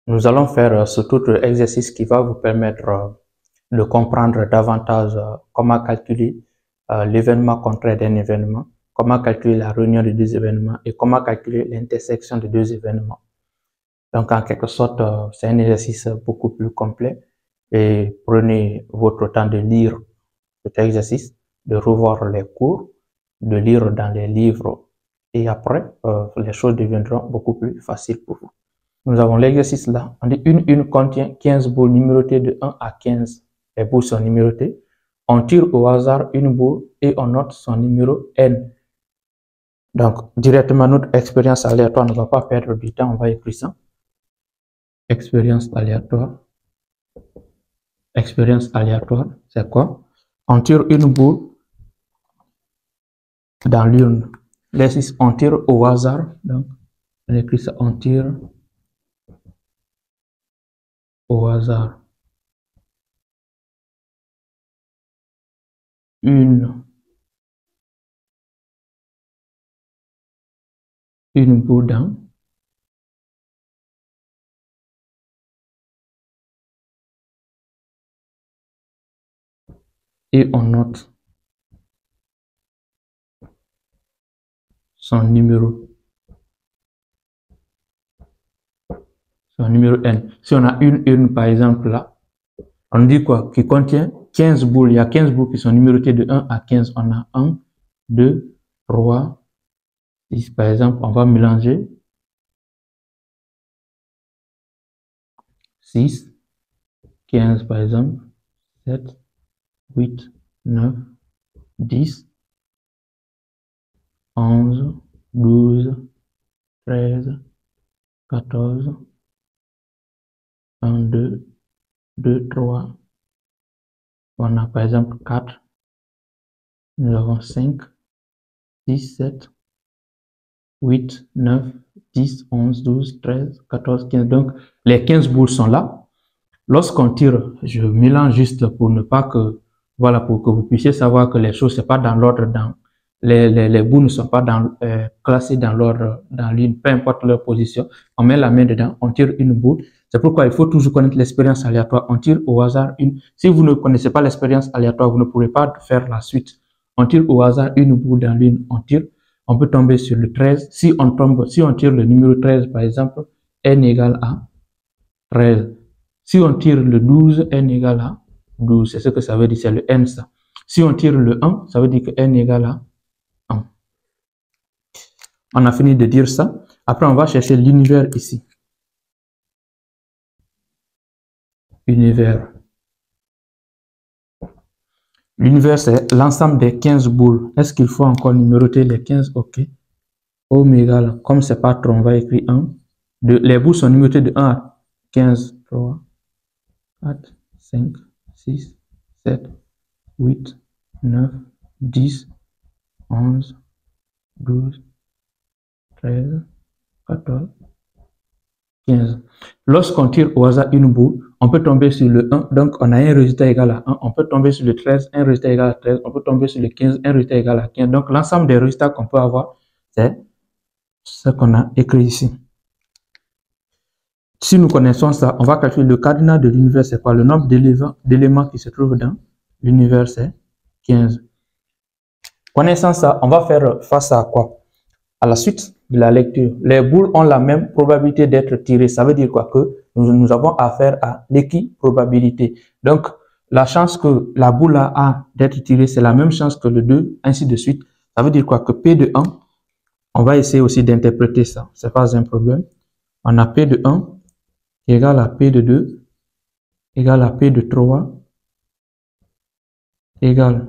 Nous allons faire ce autre exercice qui va vous permettre de comprendre davantage comment calculer l'événement contraire d'un événement, comment calculer la réunion de deux événements et comment calculer l'intersection de deux événements. Donc, en quelque sorte, c'est un exercice beaucoup plus complet et prenez votre temps de lire cet exercice, de revoir les cours, de lire dans les livres et après, les choses deviendront beaucoup plus faciles pour vous. Nous avons l'exercice là. On dit une contient 15 boules numérotées de 1 à 15. Les boules sont numérotées. On tire au hasard une boule et on note son numéro N. Donc, directement, notre expérience aléatoire ne va pas perdre du temps. On va écrire ça. Expérience aléatoire. Expérience aléatoire, c'est quoi? On tire une boule dans l'urne. L'exercice, on tire au hasard. Donc, on écrit ça. On tire au hasard une boule dans et on note son numéro N. Si on a une urne par exemple là, on dit quoi? Qui contient 15 boules. Il y a 15 boules qui sont numérotées de 1 à 15. On a 1, 2, 3, 6 par exemple. On va mélanger 6, 15 par exemple, 7, 8, 9, 10, 11, 12, 13, 14, 1, 2, 2, 3. On a par exemple 4. Nous avons 5, 6, 7, 8, 9, 10, 11, 12, 13, 14, 15. Donc, les 15 boules sont là. Lorsqu'on tire, je mélange juste pour ne pas que, voilà, pour que vous puissiez savoir que les choses, c'est pas dans l'ordre, dans les boules ne sont pas classées dans l'ordre, dans l'une, peu importe leur position. On met la main dedans, on tire une boule. C'est pourquoi il faut toujours connaître l'expérience aléatoire. On tire au hasard une. Si vous ne connaissez pas l'expérience aléatoire, vous ne pourrez pas faire la suite. On tire au hasard une boule dans l'une, on tire. On peut tomber sur le 13. Si on tire le numéro 13, par exemple, n égale à 13. Si on tire le 12, n égale à 12. C'est ce que ça veut dire, c'est le n ça. Si on tire le 1, ça veut dire que n égale à 1. On a fini de dire ça. Après, on va chercher l'univers ici. Univers. L'univers, c'est l'ensemble des 15 boules. Est-ce qu'il faut encore numéroter les 15? Ok. Oméga, là, comme c'est pas trop, on va écrire 1. Les boules sont numérotées de 1 à 15. 3, 4, 5, 6, 7, 8, 9, 10, 11, 12, 13, 14, 15. Lorsqu'on tire au hasard une boule, on peut tomber sur le 1, donc on a un résultat égal à 1. On peut tomber sur le 13, un résultat égal à 13. On peut tomber sur le 15, un résultat égal à 15. Donc l'ensemble des résultats qu'on peut avoir, c'est ce qu'on a écrit ici. Si nous connaissons ça, on va calculer le cardinal de l'univers, c'est quoi? Le nombre d'éléments qui se trouvent dans l'univers, c'est 15. Connaissant ça, on va faire face à quoi? À la suite de la lecture. Les boules ont la même probabilité d'être tirées. Ça veut dire quoi? Que nous avons affaire à l'équiprobabilité. Donc, la chance que la boule a d'être tirée, c'est la même chance que le 2, ainsi de suite. Ça veut dire quoi? Que P de 1, on va essayer aussi d'interpréter ça. C'est pas un problème. On a P de 1 égale à P de 2 égale à P de 3 égale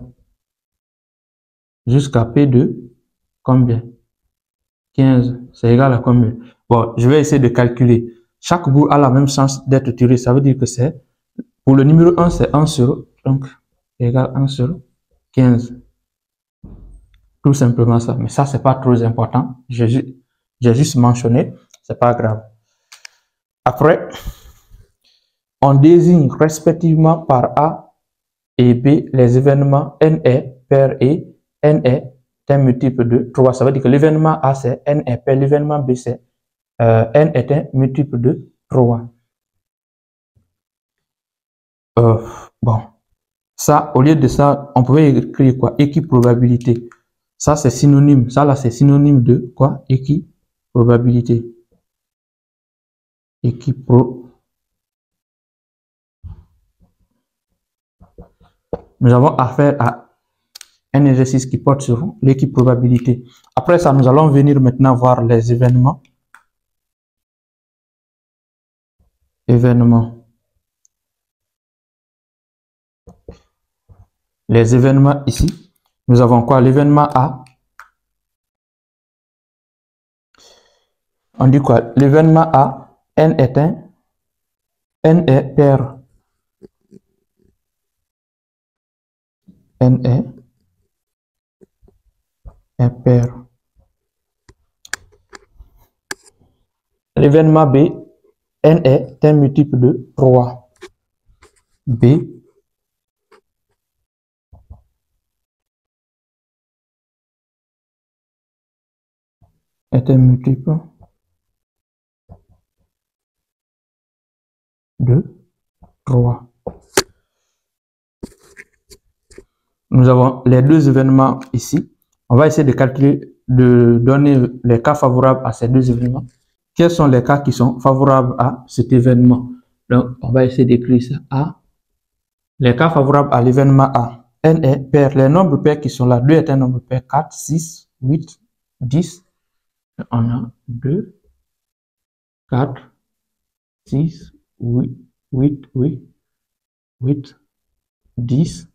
jusqu'à P de combien? 15, c'est égal à combien? Bon, je vais essayer de calculer. Chaque boule a la même chance d'être tirée. Ça veut dire que c'est, pour le numéro 1, c'est 1 sur, donc, égal 1 sur 15. Tout simplement ça. Mais ça, c'est pas trop important. J'ai juste mentionné. C'est pas grave. Après, on désigne respectivement par A et B les événements N est pair et N est un multiple de 3. Ça veut dire que l'événement A c'est N est pair, l'événement B c'est N est un multiple de 3. Bon, ça, au lieu de ça, on pouvait écrire quoi? Équiprobabilité. Ça, c'est synonyme. Ça, là, c'est synonyme de quoi? Équiprobabilité. Équipro. Nous avons affaire à un exercice qui porte sur l'équiprobabilité. Après ça, nous allons venir maintenant voir les événements. Les événements ici, nous avons quoi? L'événement A. On dit quoi? L'événement A, N est pair. N est pair. L'événement B, N est un multiple de 3. B est un multiple de 3. Nous avons les deux événements ici. On va essayer de calculer, de donner les cas favorables à ces deux événements. Quels sont les cas qui sont favorables à cet événement? Donc, on va essayer d'écrire ça. A. Les cas favorables à l'événement A. N est pair. Les nombres pairs qui sont là. 2 est un nombre pair. 4, 6, 8, 10. On a 2, 4, 6, 8, 10,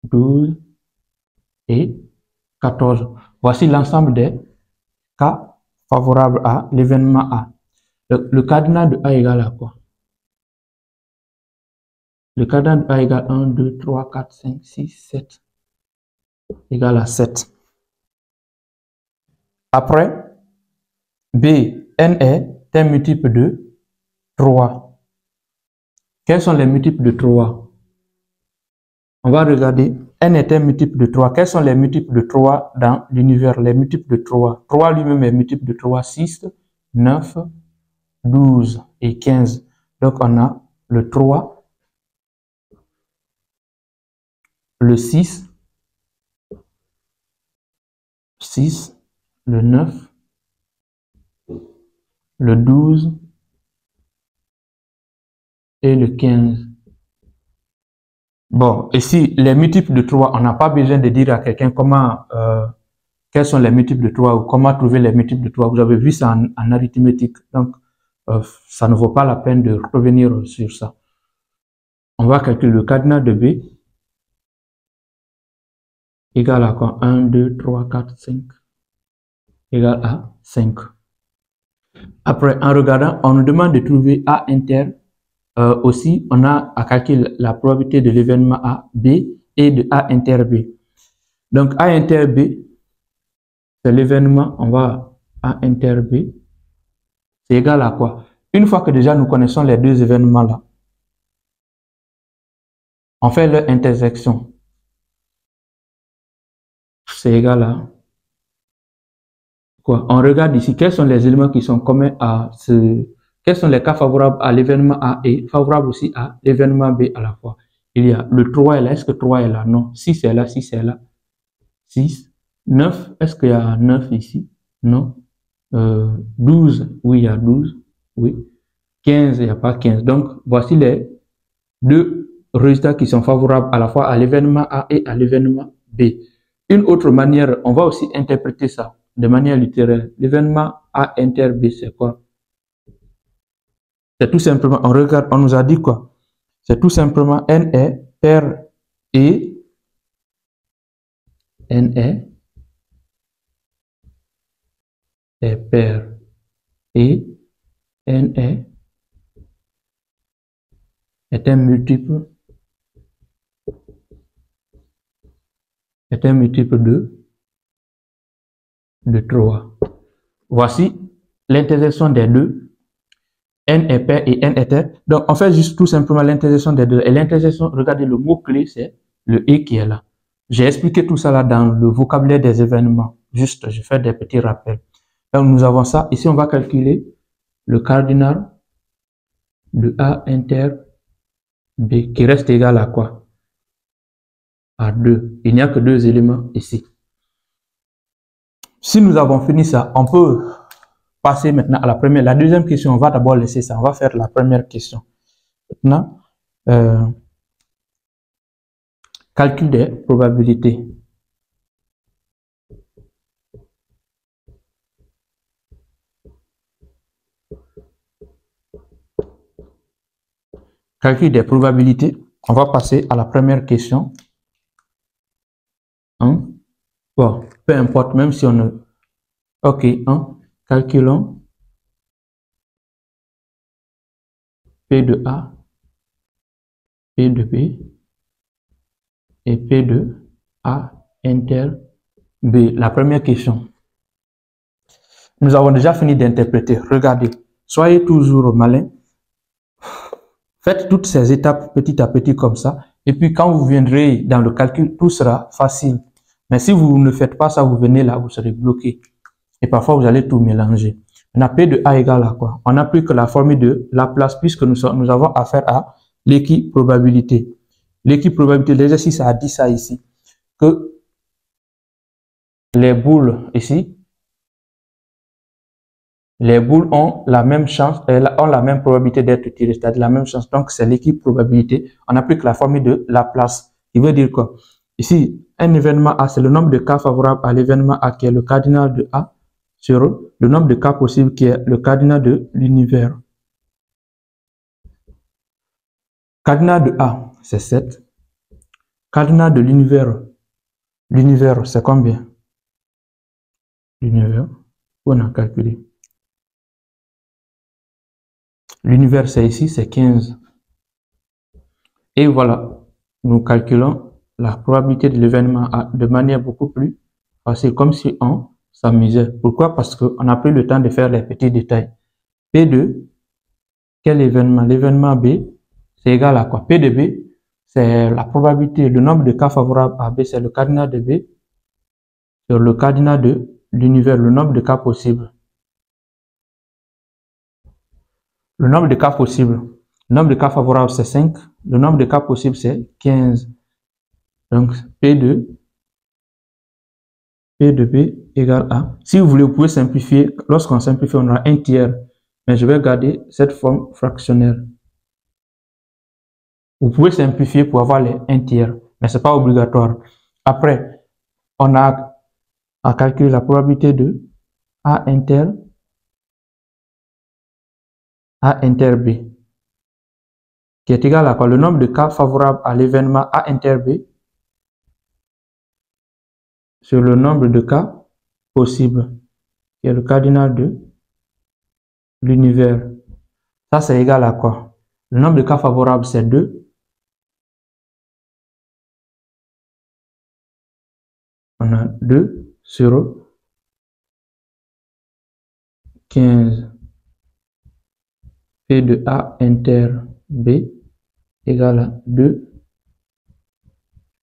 12 et 14. Voici l'ensemble des cas favorables à l'événement A. Le cardinal de A égale à quoi? Le cardinal de A égale 1, 2, 3, 4, 5, 6, 7. Égale à 7. Après, B, N est un multiple de 3. Quels sont les multiples de 3? On va regarder. N est un multiple de 3. Quels sont les multiples de 3 dans l'univers? Les multiples de 3. 3 lui-même est multiple de 3. 6, 9, 12 et 15. Donc, on a le 3, le 6, le 9, le 12 et le 15. Bon, ici, les multiples de 3, on n'a pas besoin de dire à quelqu'un comment, quels sont les multiples de 3 ou comment trouver les multiples de 3. Vous avez vu ça en arithmétique. Donc, ça ne vaut pas la peine de revenir sur ça. On va calculer le cardinal de B égale à quoi? 1, 2, 3, 4, 5 égale à 5. Après, en regardant, on nous demande de trouver A inter. Aussi, on a à calculer la probabilité de l'événement A, B et de A inter B. Donc, A inter B, c'est l'événement, on va A inter B, c'est égal à quoi? Une fois que déjà nous connaissons les deux événements-là, on fait leur intersection. C'est égal à quoi? On regarde ici, quels sont les éléments qui sont communs à ce... Quels sont les cas favorables à l'événement A et favorables aussi à l'événement B à la fois? Il y a le 3 est là. Est-ce que 3 est là? Non. 6 est là. 6 est là. 6. 9. Est-ce qu'il y a 9 ici? Non. 12. Oui, il y a 12. Oui. 15. Il n'y a pas 15. Donc, voici les deux résultats qui sont favorables à la fois à l'événement A et à l'événement B. Une autre manière, on va aussi interpréter ça de manière littéraire. L'événement A inter B, c'est quoi? C'est tout simplement, on regarde, on nous a dit quoi? C'est tout simplement N est pair et N est pair et N est un multiple de 3. Voici l'intersection des deux. N est pair et N est pair. Donc, on fait juste tout simplement l'intersection des deux. Et l'intersection, regardez, le mot-clé, c'est le et qui est là. J'ai expliqué tout ça là dans le vocabulaire des événements. Juste, je fais des petits rappels. Donc, nous avons ça. Ici, on va calculer le cardinal de A inter B qui reste égal à quoi? À 2. Il n'y a que 2 éléments ici. Si nous avons fini ça, on peut passer maintenant à la première. La deuxième question, on va d'abord laisser ça. On va faire la première question. Maintenant, calcul des probabilités. Calcul des probabilités. On va passer à la première question. Bon, peu importe, même si on ne... Ok, calculons P de A, P de B et P de A inter B. La première question. Nous avons déjà fini d'interpréter. Regardez, soyez toujours malin. Faites toutes ces étapes petit à petit comme ça. Et puis quand vous viendrez dans le calcul, tout sera facile. Mais si vous ne faites pas ça, vous venez là, vous serez bloqué. Et parfois, vous allez tout mélanger. On a P de A égale à quoi? On n'a plus que la formule de Laplace puisque nous avons affaire à l'équiprobabilité. L'équiprobabilité, l'exercice a dit ça ici, que les boules ici, les boules ont la même chance, ont la même probabilité d'être tirées, c'est-à-dire la même chance. Donc, c'est l'équiprobabilité. On applique la formule de Laplace. Il veut dire quoi? Ici, un événement A, c'est le nombre de cas favorables à l'événement A qui est le cardinal de A sur le nombre de cas possibles qui est le cardinal de l'univers. Cardinal de A, c'est 7. Cardinal de l'univers, c'est combien? L'univers, on a calculé. L'univers, c'est ici, c'est 15. Et voilà, nous calculons la probabilité de l'événement A de manière beaucoup plus facile, comme si on s'amusait. Pourquoi? Parce qu'on n'a plus le temps de faire les petits détails. P de quel événement? L'événement B, c'est égal à quoi? P de B, c'est la probabilité, le nombre de cas favorables à B, c'est le cardinal de B sur le cardinal de l'univers, le nombre de cas possibles. Le nombre de cas possibles. Le nombre de cas favorables, c'est 5. Le nombre de cas possibles, c'est 15. Donc, P de B égale à... Si vous voulez, vous pouvez simplifier. Lorsqu'on simplifie, on aura 1 tiers. Mais je vais garder cette forme fractionnelle. Vous pouvez simplifier pour avoir les 1 tiers. Mais ce n'est pas obligatoire. Après, on a à calculer la probabilité de A inter B, qui est égal à quoi? Le nombre de cas favorables à l'événement A inter B sur le nombre de cas possibles, qui est le cardinal de l'univers. Ça, c'est égal à quoi? Le nombre de cas favorables, c'est 2. On a 2 sur 15. P de A inter B égale à 2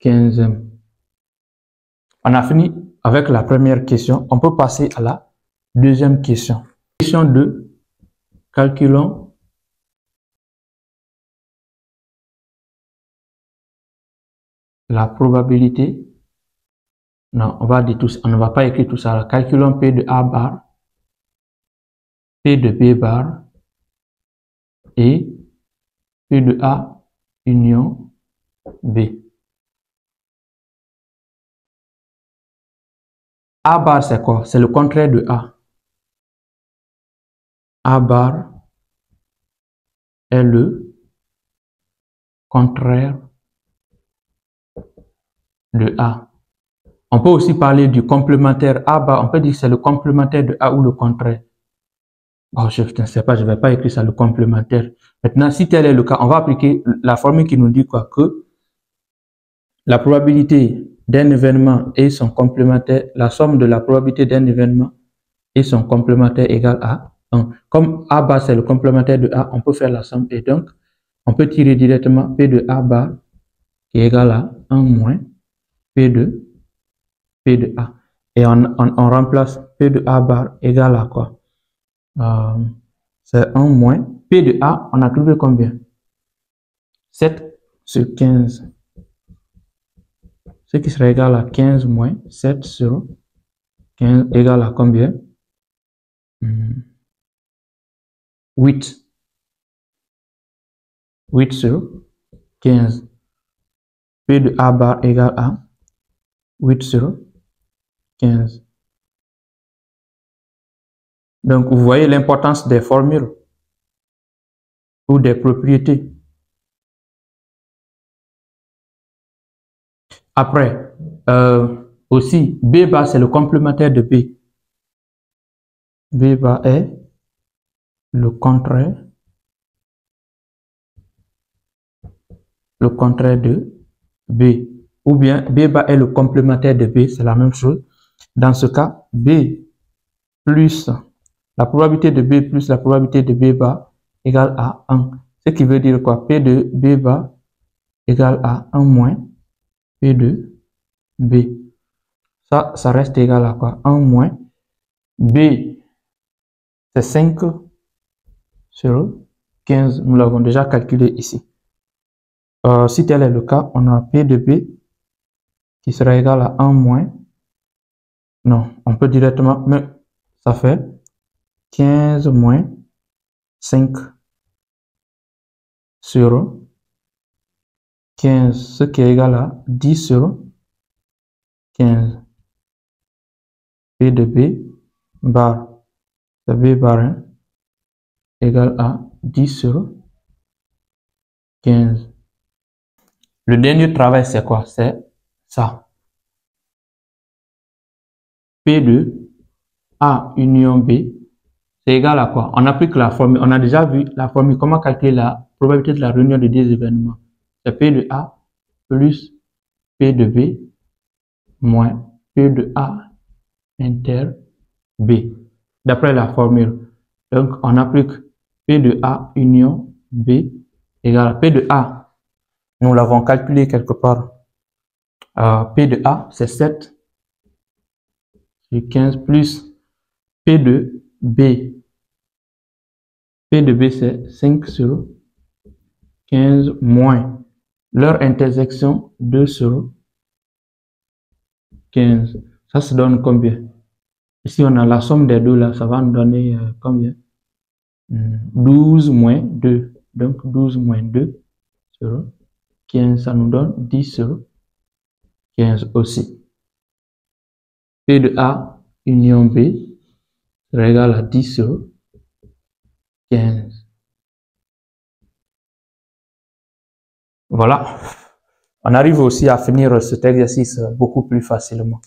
15e. On a fini avec la première question. On peut passer à la deuxième question. Question 2. Calculons la probabilité. Non, on va dire tout ça. On ne va pas écrire tout ça. Calculons P de A bar, P de B bar et P de A union B. A bar, c'est quoi? C'est le contraire de A. A bar est le contraire de A. On peut aussi parler du complémentaire A bar. On peut dire que c'est le complémentaire de A ou le contraire. Bon, je ne sais pas, je ne vais pas écrire ça, le complémentaire. Maintenant, si tel est le cas, on va appliquer la formule qui nous dit quoi? Que la probabilité d'un événement et son complémentaire, la somme de la probabilité d'un événement et son complémentaire égale à 1. Comme A bar c'est le complémentaire de A, on peut faire la somme et donc on peut tirer directement P de A bar qui est égal à 1 moins P de A. Et on remplace P de A bar égale à quoi? C'est 1 moins P de A, on a trouvé combien? 7 sur 15. Ce qui sera égal à 15 moins 7 sur 15 égale à combien? 8. 8 sur 15. P de A bar égale à 8 sur 15. Donc, vous voyez l'importance des formules ou des propriétés. Après, aussi, B bar, c'est le complémentaire de B. B bar est le contraire de B. Ou bien, B bar est le complémentaire de B, c'est la même chose. Dans ce cas, B plus la probabilité de B plus la probabilité de B bar égale à 1. Ce qui veut dire quoi? P de B bar égale à 1 moins P de B. Ça reste égal à quoi? 1 moins B, c'est 5 sur 15. Nous l'avons déjà calculé ici. Si tel est le cas, on aura P de B qui sera égal à 1 moins. Non, on peut directement, mais ça fait 15 moins 5 sur 15, ce qui est égal à 10 sur 15. P de B bar, c'est B bar 1 égale à 10 sur 15. Le dernier travail, c'est quoi? C'est ça. P de A union B, c'est égal à quoi? On applique la formule. On a déjà vu la formule. Comment calculer la probabilité de la réunion de deux événements? C'est P de A plus P de B moins P de A inter B. D'après la formule. Donc, on applique P de A union B égale à P de A. Nous l'avons calculé quelque part. P de A, c'est 7 sur 15 plus P de B. P de B, c'est 5 sur 15 moins leur intersection 2 sur 15. Ça se donne combien? Ici, on a la somme des deux là. Ça va nous donner combien? 12 moins 2. Donc, 12 moins 2 sur 15. Ça nous donne 10 sur 15 aussi. P de A union B sera égal à 10 sur 15. Voilà. On arrive aussi à finir cet exercice beaucoup plus facilement.